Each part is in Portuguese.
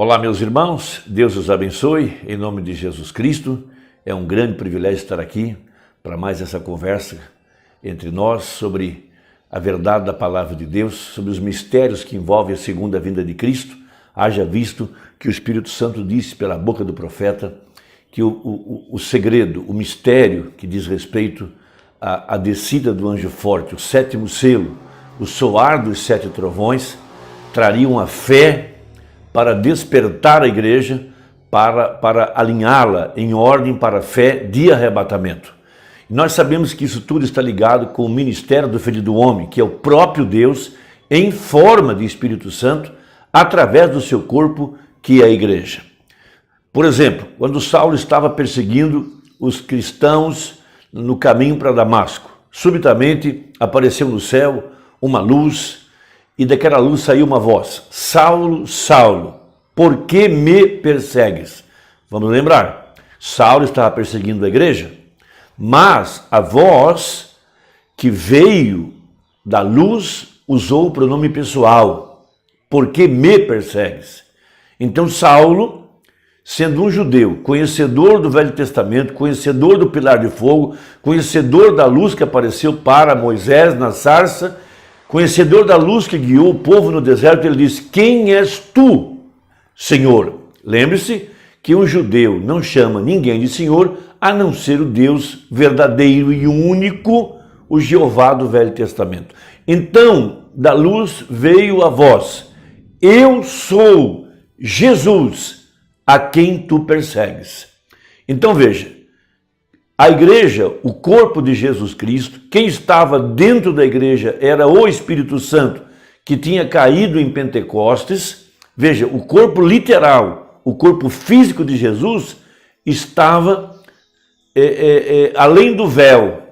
Olá, meus irmãos, Deus os abençoe, em nome de Jesus Cristo. É um grande privilégio estar aqui para mais essa conversa entre nós sobre a verdade da palavra de Deus, sobre os mistérios que envolvem a segunda vinda de Cristo. Haja visto que o Espírito Santo disse pela boca do profeta que o segredo, o mistério que diz respeito à descida do anjo forte, o sétimo selo, o soar dos 7 trovões, trariam a fé para despertar a igreja, para alinhá-la em ordem para a fé de arrebatamento. E nós sabemos que isso tudo está ligado com o ministério do Filho do Homem, que é o próprio Deus em forma de Espírito Santo, através do seu corpo, que é a igreja. Por exemplo, quando Saulo estava perseguindo os cristãos no caminho para Damasco, subitamente apareceu no céu uma luz, e daquela luz saiu uma voz: Saulo, Saulo, por que me persegues? Vamos lembrar, Saulo estava perseguindo a igreja, mas a voz que veio da luz usou o pronome pessoal: por que me persegues? Então Saulo, sendo um judeu, conhecedor do Velho Testamento, conhecedor do pilar de fogo, conhecedor da luz que apareceu para Moisés na sarça, conhecedor da luz que guiou o povo no deserto, ele diz: quem és tu, Senhor? Lembre-se que um judeu não chama ninguém de Senhor a não ser o Deus verdadeiro e único, o Jeová do Velho Testamento. Então, da luz veio a voz: eu sou Jesus, a quem tu persegues. Então veja, a igreja, o corpo de Jesus Cristo, quem estava dentro da igreja era o Espírito Santo, que tinha caído em Pentecostes. Veja, o corpo literal, o corpo físico de Jesus estava além do véu,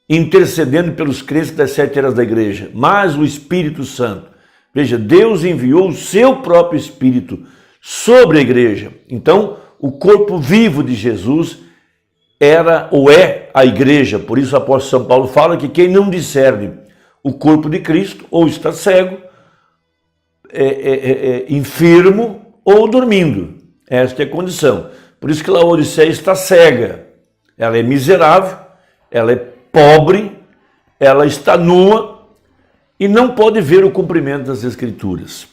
intercedendo pelos crentes das 7 eras da igreja. Mas o Espírito Santo, veja, Deus enviou o seu próprio Espírito sobre a igreja. Então, o corpo vivo de Jesus era ou é a igreja. Por isso o apóstolo São Paulo fala que quem não discerne o corpo de Cristo ou está cego, enfermo ou dormindo. Esta é a condição. Por isso que Laodiceia está cega. Ela é miserável, ela é pobre, ela está nua e não pode ver o cumprimento das Escrituras.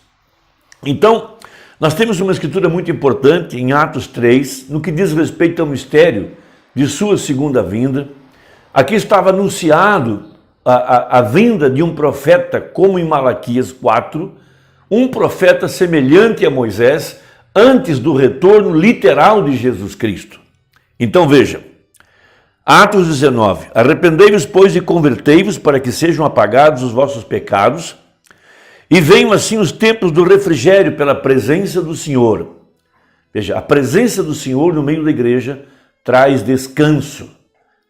Então, nós temos uma escritura muito importante em Atos 3, no que diz respeito ao mistério de sua segunda vinda. Aqui estava anunciado a vinda de um profeta, como em Malaquias 4, um profeta semelhante a Moisés, antes do retorno literal de Jesus Cristo. Então veja, Atos 19, arrependei-vos, pois, e convertei-vos, para que sejam apagados os vossos pecados, e venham assim os tempos do refrigério pela presença do Senhor. Veja, a presença do Senhor no meio da igreja traz descanso,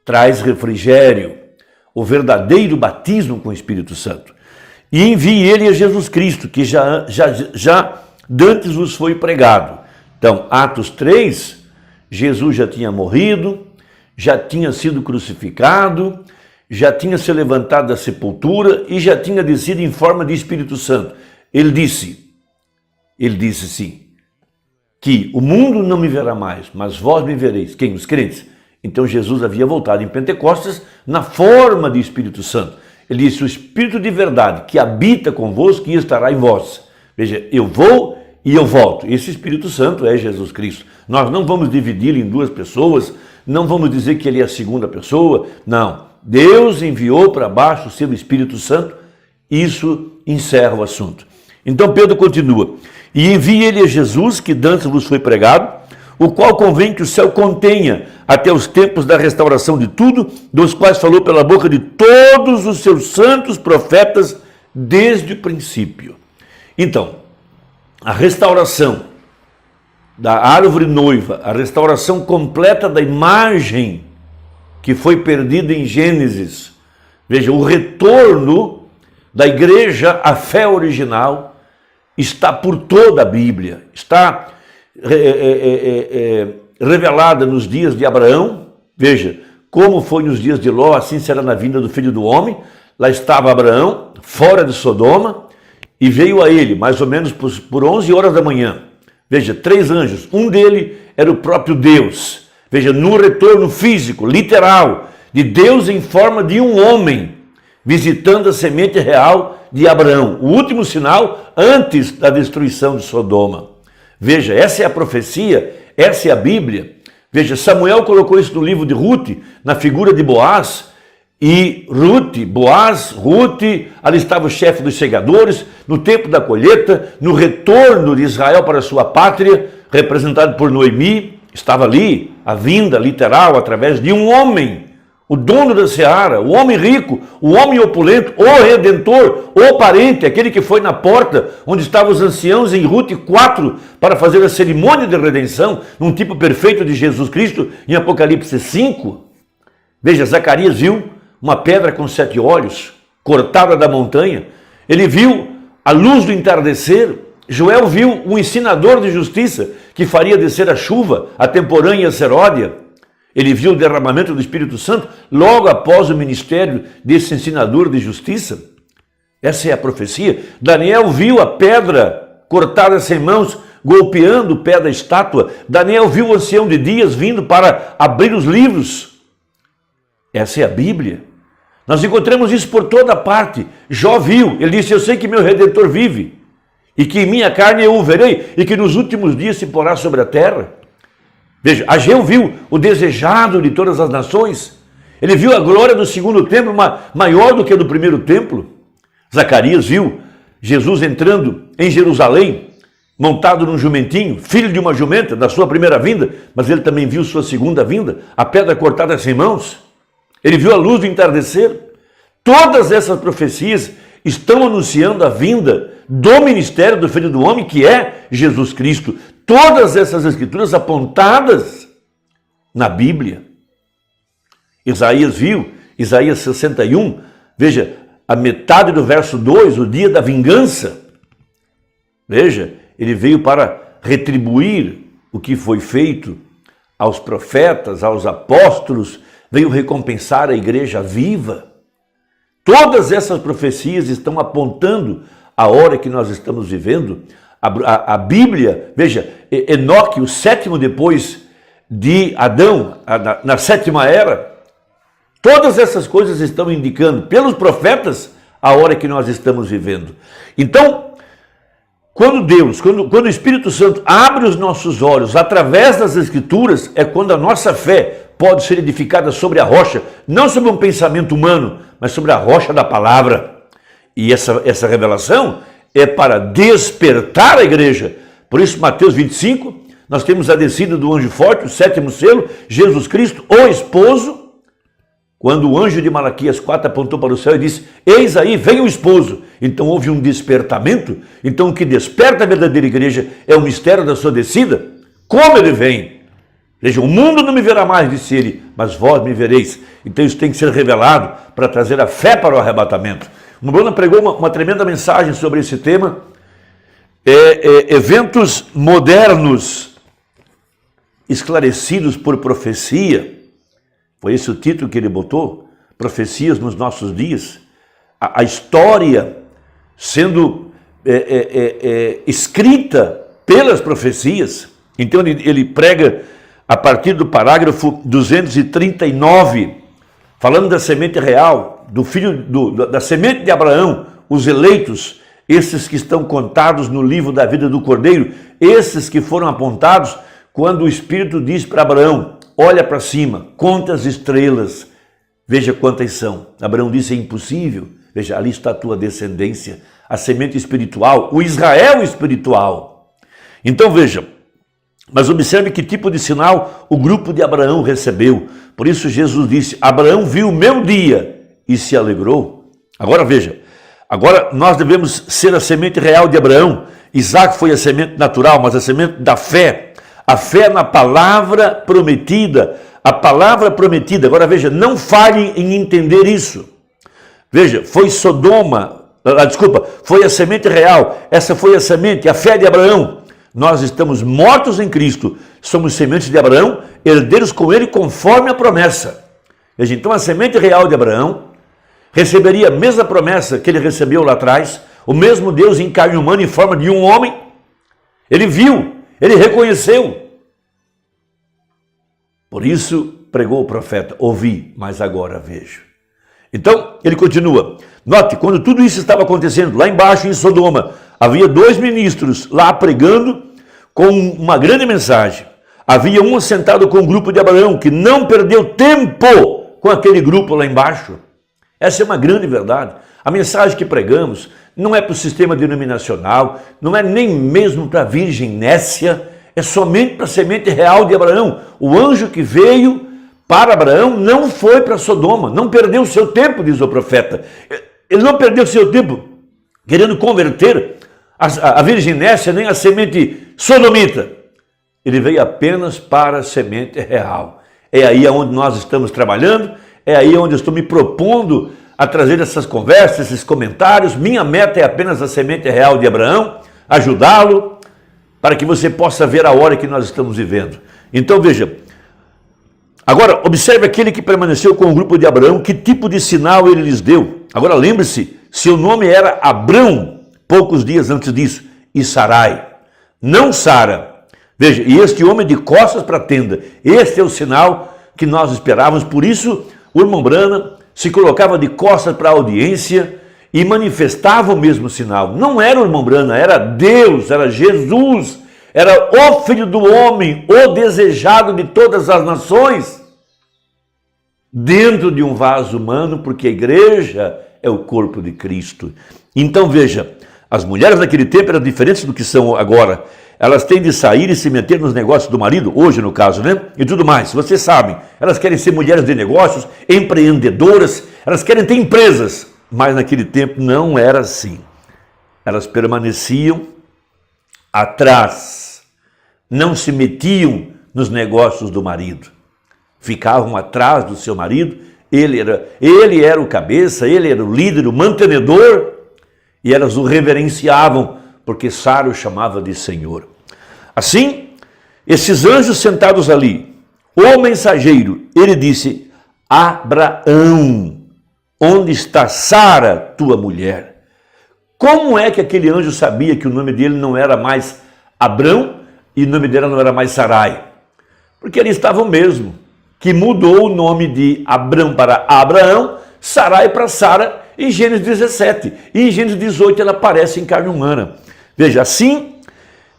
traz refrigério, o verdadeiro batismo com o Espírito Santo. E envie ele a Jesus Cristo, que já dantes vos foi pregado. Então, Atos 3, Jesus já tinha morrido, já tinha sido crucificado, já tinha se levantado da sepultura e já tinha descido em forma de Espírito Santo. Ele disse sim, que o mundo não me verá mais, mas vós me vereis. Quem? Os crentes. Então Jesus havia voltado em Pentecostes na forma de Espírito Santo. Ele disse: o Espírito de verdade que habita convosco e estará em vós. Veja, eu vou e eu volto. Esse Espírito Santo é Jesus Cristo. Nós não vamos dividi-lo em 2 pessoas, não vamos dizer que ele é a segunda pessoa, não. Deus enviou para baixo o seu Espírito Santo, isso encerra o assunto. Então Pedro continua: e envie ele a Jesus, que dantes vos foi pregado, o qual convém que o céu contenha até os tempos da restauração de tudo, dos quais falou pela boca de todos os seus santos profetas desde o princípio. Então, a restauração da árvore noiva, a restauração completa da imagem que foi perdida em Gênesis. Veja, o retorno da igreja à fé original está por toda a Bíblia, está revelada nos dias de Abraão. Veja, como foi nos dias de Ló, assim será na vinda do Filho do Homem. Lá estava Abraão, fora de Sodoma, e veio a ele, mais ou menos por 11 horas da manhã. Veja, 3 anjos. Um dele era o próprio Deus. Veja, no retorno físico, literal, de Deus em forma de um homem, visitando a semente real de Abraão. O último sinal antes da destruição de Sodoma. Veja, essa é a profecia, essa é a Bíblia. Veja, Samuel colocou isso no livro de Ruth, na figura de Boaz. E Ruth, ali estava o chefe dos segadores, no tempo da colheita, no retorno de Israel para a sua pátria, representado por Noemi, estava ali a vinda literal através de um homem, o dono da seara, o homem rico, o homem opulento, o redentor, o parente, aquele que foi na porta onde estavam os anciãos em Ruth 4 para fazer a cerimônia de redenção, num tipo perfeito de Jesus Cristo, em Apocalipse 5. Veja, Zacarias viu uma pedra com 7 olhos, cortada da montanha. Ele viu a luz do entardecer. Joel viu um ensinador de justiça que faria descer a chuva, a temporânea e a seródia. Ele viu o derramamento do Espírito Santo logo após o ministério desse ensinador de justiça. Essa é a profecia. Daniel viu a pedra cortada sem mãos, golpeando o pé da estátua. Daniel viu o ancião de dias vindo para abrir os livros. Essa é a Bíblia. Nós encontramos isso por toda parte. Jó viu, ele disse, eu sei que meu Redentor vive, e que em minha carne eu o verei, e que nos últimos dias se porá sobre a terra. Veja, Ageu viu o desejado de todas as nações. Ele viu a glória do segundo templo maior do que a do primeiro templo. Zacarias viu Jesus entrando em Jerusalém, montado num jumentinho, filho de uma jumenta, da sua primeira vinda, mas ele também viu sua segunda vinda, a pedra cortada sem mãos. Ele viu a luz do entardecer. Todas essas profecias estão anunciando a vinda do ministério do Filho do Homem, que é Jesus Cristo. Todas essas escrituras apontadas na Bíblia. Isaías viu, Isaías 61, veja, a metade do verso 2, o dia da vingança. Veja, ele veio para retribuir o que foi feito aos profetas, aos apóstolos, veio recompensar a igreja viva. Todas essas profecias estão apontando a hora que nós estamos vivendo. A Bíblia, veja, Enoque, o 7º depois de Adão, na 7ª era, todas essas coisas estão indicando pelos profetas a hora que nós estamos vivendo. Então, quando o Espírito Santo abre os nossos olhos através das Escrituras, é quando a nossa fé pode ser edificada sobre a rocha, não sobre um pensamento humano, mas sobre a rocha da palavra. E essa revelação é para despertar a igreja. Por isso, Mateus 25, nós temos a descida do anjo forte, o 7º selo, Jesus Cristo, o esposo. Quando o anjo de Malaquias 4 apontou para o céu e disse, eis aí, vem o esposo. Então houve um despertamento. Então o que desperta a verdadeira igreja é o mistério da sua descida. Como ele vem? Veja, o mundo não me verá mais, disse ele, mas vós me vereis. Então isso tem que ser revelado para trazer a fé para o arrebatamento. O Bruno pregou uma tremenda mensagem sobre esse tema. Eventos modernos esclarecidos por profecia. Foi esse o título que ele botou, Profecias nos Nossos Dias. A história sendo escrita pelas profecias. Então ele prega a partir do parágrafo 239, falando da semente real, do filho da semente de Abraão, os eleitos, esses que estão contados no livro da vida do Cordeiro, esses que foram apontados quando o Espírito diz para Abraão, olha para cima, conta as estrelas, veja quantas são. Abraão disse, é impossível. Veja, ali está a tua descendência, a semente espiritual, o Israel espiritual. Então veja, mas observe que tipo de sinal o grupo de Abraão recebeu. Por isso Jesus disse, Abraão viu o meu dia e se alegrou. Agora veja, agora nós devemos ser a semente real de Abraão. Isaac foi a semente natural, mas a semente da fé. A fé na palavra prometida. A palavra prometida. Agora veja, não falhem em entender isso. Veja, foi foi a semente real. Essa foi a semente, a fé de Abraão. Nós estamos mortos em Cristo, somos sementes de Abraão, herdeiros com ele conforme a promessa. Veja, então a semente real de Abraão receberia a mesma promessa que ele recebeu lá atrás, o mesmo Deus em carne humana em forma de um homem. Ele viu Ele reconheceu. Por isso pregou o profeta: ouvi, mas agora vejo. Então ele continua. Note, quando tudo isso estava acontecendo, lá embaixo em Sodoma, havia 2 ministros lá pregando com uma grande mensagem. Havia um sentado com o grupo de Abraão, que não perdeu tempo com aquele grupo lá embaixo. Essa é uma grande verdade. A mensagem que pregamos não é para o sistema denominacional, não é nem mesmo para a Virgem Nécia, é somente para a semente real de Abraão. O anjo que veio para Abraão não foi para Sodoma, não perdeu o seu tempo, diz o profeta. Ele não perdeu o seu tempo querendo converter a Virgem Nécia nem a semente sodomita. Ele veio apenas para a semente real. É aí onde nós estamos trabalhando, é aí onde eu estou me propondo a trazer essas conversas, esses comentários. Minha meta é apenas a semente real de Abraão, ajudá-lo, para que você possa ver a hora que nós estamos vivendo. Então veja, agora observe aquele que permaneceu com o grupo de Abraão, que tipo de sinal ele lhes deu. Agora lembre-se, seu nome era Abrão, poucos dias antes disso, e Sarai, não Sara. Veja, e este homem de costas para a tenda, este é o sinal que nós esperávamos. Por isso o irmão Branham se colocava de costas para a audiência e manifestava o mesmo sinal. Não era o irmão Branham, era Deus, era Jesus, era o Filho do Homem, o desejado de todas as nações, dentro de um vaso humano, porque a igreja é o corpo de Cristo. Então veja, as mulheres naquele tempo eram diferentes do que são agora. Elas têm de sair e se meter nos negócios do marido, hoje no caso, né? E tudo mais, vocês sabem. Elas querem ser mulheres de negócios, empreendedoras, elas querem ter empresas. Mas naquele tempo não era assim. Elas permaneciam atrás, não se metiam nos negócios do marido. Ficavam atrás do seu marido, ele era o cabeça, ele era o líder, o mantenedor, e elas o reverenciavam, porque Sara o chamava de Senhor. Assim, esses anjos sentados ali, o mensageiro, ele disse: Abraão, onde está Sara, tua mulher? Como é que aquele anjo sabia que o nome dele não era mais Abrão e o nome dela não era mais Sarai? Porque eles estavam mesmo, que mudou o nome de Abrão para Abraão, Sarai para Sara, em Gênesis 17. E em Gênesis 18 ela aparece em carne humana. Veja, assim,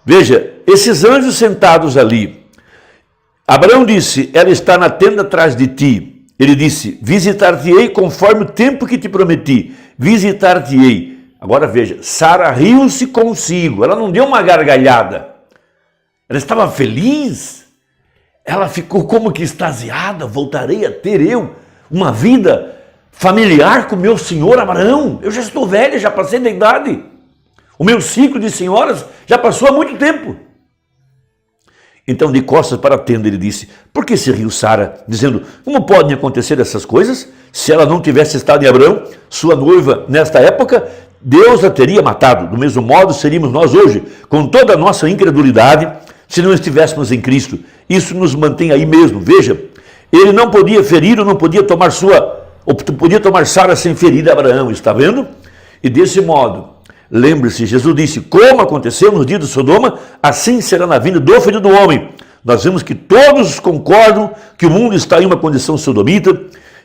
veja, esses anjos sentados ali. Abraão disse: ela está na tenda atrás de ti. Ele disse: visitar-te-ei conforme o tempo que te prometi. Visitar-te-ei. Agora veja, Sara riu-se consigo. Ela não deu uma gargalhada. Ela estava feliz. Ela ficou como que extasiada. Voltarei a ter eu uma vida familiar com meu senhor Abraão. Eu já estou velha, já passei da idade. O meu ciclo de senhoras já passou há muito tempo. Então, de costas para a tenda, ele disse: por que se riu Sara, dizendo: como podem acontecer essas coisas? Se ela não tivesse estado em Abraão, sua noiva, nesta época, Deus a teria matado. Do mesmo modo, seríamos nós hoje, com toda a nossa incredulidade, se não estivéssemos em Cristo. Isso nos mantém aí mesmo. Veja, ele não podia ferir ou não podia tomar podia tomar Sara sem ferir Abraão, está vendo? E desse modo, lembre-se, Jesus disse: como aconteceu nos dias de Sodoma, assim será na vinda do Filho do Homem. Nós vemos que todos concordam que o mundo está em uma condição sodomita.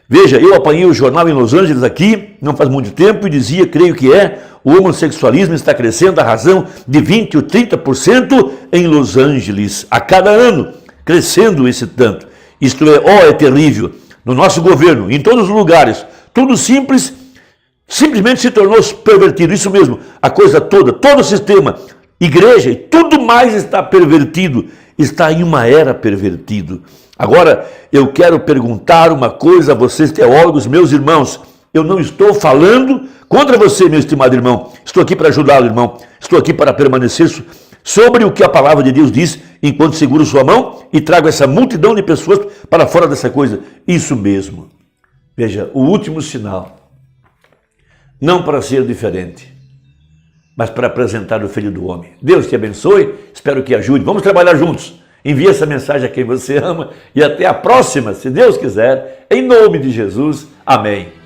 Veja, eu apanhei o jornal em Los Angeles aqui, não faz muito tempo, e dizia, creio que o homossexualismo está crescendo à razão de 20% ou 30% em Los Angeles, a cada ano, crescendo esse tanto. Isto é terrível. No nosso governo, em todos os lugares, tudo simplesmente se tornou pervertido. Isso mesmo, a coisa toda, todo o sistema, igreja, e tudo mais está pervertido, está em uma era pervertido. Agora, eu quero perguntar uma coisa a vocês teólogos, meus irmãos. Eu não estou falando contra você, meu estimado irmão. Estou aqui para ajudá-lo, irmão. Estou aqui para permanecer sobre o que a palavra de Deus diz, enquanto seguro sua mão e trago essa multidão de pessoas para fora dessa coisa. Isso mesmo. Veja, o último sinal. Não para ser diferente, mas para apresentar o Filho do Homem. Deus te abençoe, espero que ajude. Vamos trabalhar juntos. Envie essa mensagem a quem você ama e até a próxima, se Deus quiser, em nome de Jesus. Amém.